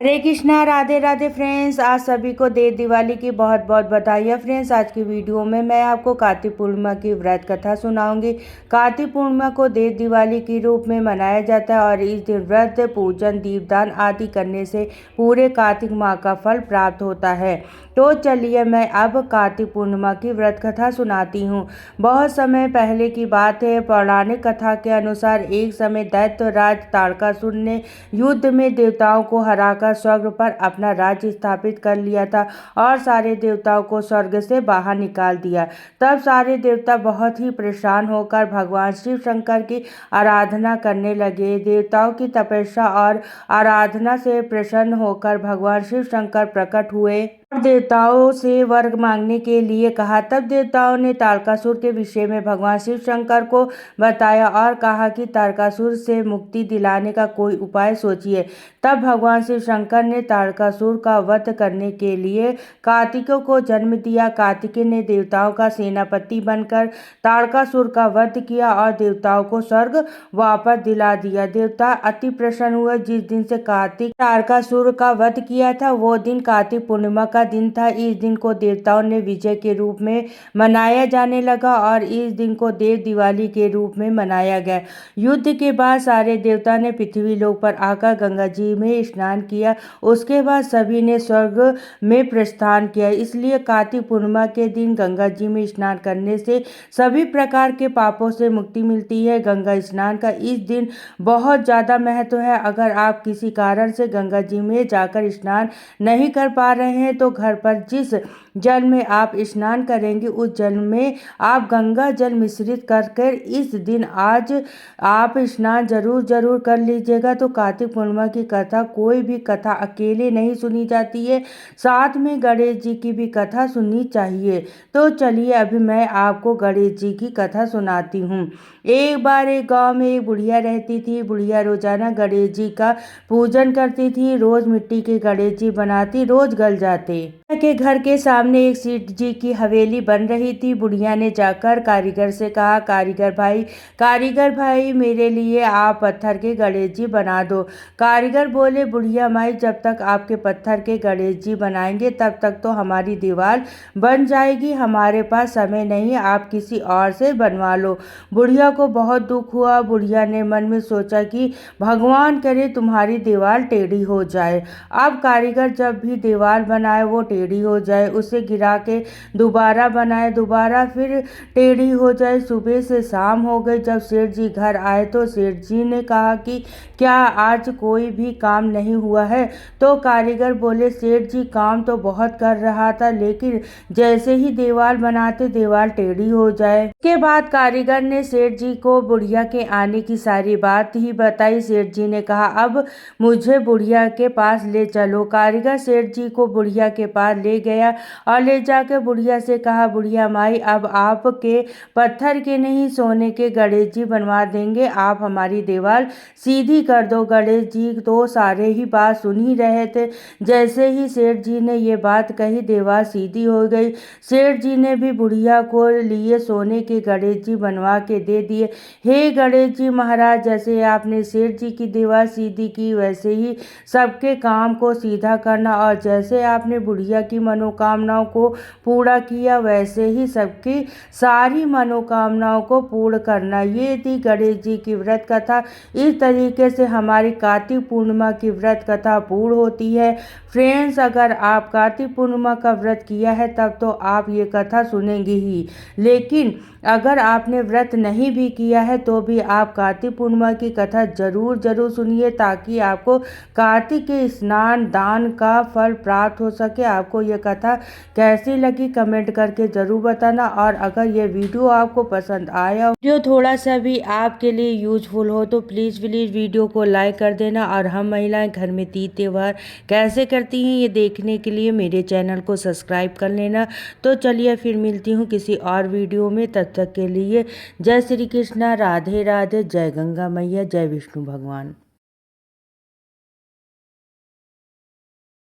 हरे Krishna, Radhe Radhe friends. आज सभी को देव दिवाली की बहुत बहुत बधाइयाँ फ्रेंड्स। आज की वीडियो में मैं आपको कार्तिक पूर्णिमा की व्रत कथा सुनाऊंगी। कार्तिक पूर्णिमा को देव दिवाली के रूप में मनाया जाता है और इस दिन व्रत, पूजन, दीपदान आदि करने से पूरे कार्तिक माह का फल प्राप्त होता है। तो चलिए मैं अब कार्तिक पूर्णिमा की व्रत कथा सुनाती हूँ। बहुत समय पहले की बात है। पौराणिक कथा के अनुसार एक समय दैत्यराज तारकासुर ने युद्ध में देवताओं को हराकर स्वर्ग पर अपना राज्य स्थापित कर लिया था और सारे देवताओं को स्वर्ग से बाहर निकाल दिया। तब सारे देवता बहुत ही परेशान होकर भगवान शिव शंकर की आराधना करने लगे। देवताओं की तपस्या और आराधना से प्रसन्न होकर भगवान शिव शंकर प्रकट हुए और देवताओं से वर मांगने के लिए कहा। तब देवताओं ने तारकासुर के विषय में भगवान शिव शंकर को बताया और कहा कि तारकासुर से मुक्ति दिलाने का कोई उपाय सोचिए। तब भगवान शिव शंकर ने तारकासुर का वध करने के लिए कार्तिकेय को जन्म दिया। कार्तिकेय ने देवताओं का सेनापति बनकर तारकासुर का वध किया और देवताओं को स्वर्ग वापस दिला दिया। देवता अति प्रसन्न हुए। जिस दिन से कार्तिक तारकासुर का वध किया था वो दिन कार्तिक पूर्णिमा का दिन था। इस दिन को देवताओं ने विजय के रूप में मनाया जाने लगा और इस दिन को देव दिवाली के रूप में मनाया गया। युद्ध के बाद सारे देवता ने पृथ्वी लोक पर आकर गंगा जी में स्नान किया। उसके बाद सभी ने स्वर्ग में प्रस्थान किया। इसलिए कार्तिक पूर्णिमा के दिन गंगा जी में स्नान करने से सभी प्रकार के पापों से मुक्ति मिलती है। गंगा स्नान का इस दिन बहुत ज़्यादा महत्व है। अगर आप किसी कारण से गंगा जी में जाकर स्नान नहीं कर पा रहे हैं तो घर पर जिस जल में आप स्नान करेंगे उस जल में आप गंगा जल मिश्रित कर इस दिन आज आप स्नान जरूर कर लीजिएगा। तो कार्तिक पूर्णिमा की कथा, कोई भी कथा अकेले नहीं सुनी जाती है, साथ में गणेश जी की भी कथा सुननी चाहिए। तो चलिए अभी मैं आपको गणेश जी की कथा सुनाती हूँ। एक बार एक गांव में एक बुढ़िया रहती थी। बुढ़िया रोजाना गणेश जी का पूजन करती थी। रोज मिट्टी के गणेश जी बनाती, रोज गल जाते। के घर के सामने एक सेठ जी की हवेली बन रही थी। बुढ़िया ने जाकर कारीगर से कहा, कारीगर भाई मेरे लिए आप पत्थर के गणेश जी बना दो। कारीगर बोले, बुढ़िया माई जब तक आपके पत्थर के गणेश जी बनाएंगे तब तक तो हमारी दीवार बन जाएगी। हमारे पास समय नहीं, आप किसी और से बनवा लो। बुढ़िया को बहुत दुख हुआ। बुढ़िया ने मन में सोचा कि भगवान करे तुम्हारी दीवार टेढ़ी हो जाए। अब कारीगर जब भी दीवार बनाए वो टेढ़ी हो जाए, उसे गिरा के दोबारा बनाए, दोबारा फिर टेढ़ी हो जाए। सुबह से शाम हो गई। जब सेठ जी घर आए तो सेठ जी ने कहा कि क्या आज कोई भी काम नहीं हुआ है? तो कारीगर बोले, सेठ जी काम तो बहुत कर रहा था लेकिन जैसे ही दीवार बनाते दीवार टेढ़ी हो जाए। उसके बाद कारीगर ने सेठ जी को बुढ़िया के आने की सारी बात ही बताई। सेठ जी ने कहा, अब मुझे बुढ़िया के पास ले चलो। कारीगर सेठ जी को बुढ़िया के पास ले गया और ले जाकर बुढ़िया से कहा, बुढ़िया माई अब आपके पत्थर के नहीं सोने के गणेश जी बनवा देंगे, आप हमारी दीवार सीधी कर दो। गणेश जी तो सारे ही बात सुन ही रहे थे। जैसे ही सेठ जी ने ये बात कही दीवार सीधी हो गई। सेठ जी ने भी बुढ़िया को लिए सोने के गणेश जी बनवा के दे दिए। हे गणेश जी महाराज, जैसे आपने सेठ जी की दीवार सीधी की वैसे ही सबके काम को सीधा करना और जैसे आपने बुढ़िया की मनोकामनाओं को पूरा किया वैसे ही सबकी सारी मनोकामनाओं को पूर्ण करना। ये थी गणेश जी की व्रत कथा। इस तरीके से हमारी कार्तिक पूर्णिमा की व्रत कथा पूर्ण होती है। फ्रेंड्स, अगर आप कार्तिक पूर्णिमा का व्रत किया है तब तो आप ये कथा सुनेंगे ही, लेकिन अगर आपने व्रत नहीं भी किया है तो भी आप कार्तिक पूर्णिमा की कथा जरूर सुनिए ताकि आपको कार्तिक के स्नान दान का फल प्राप्त हो सके। आपको ये कथा कैसी लगी कमेंट करके जरूर बताना और अगर ये वीडियो आपको पसंद आया, वीडियो थोड़ा सा भी आपके लिए यूजफुल हो तो प्लीज़ वीडियो को लाइक कर देना। और हम महिलाएं घर में तीज त्योहार कैसे करती हैं ये देखने के लिए मेरे चैनल को सब्सक्राइब कर लेना। तो चलिए फिर मिलती हूँ किसी और वीडियो में। तब तक के लिए जय श्री कृष्णा, राधे राधे, जय गंगा मैया, जय विष्णु भगवान।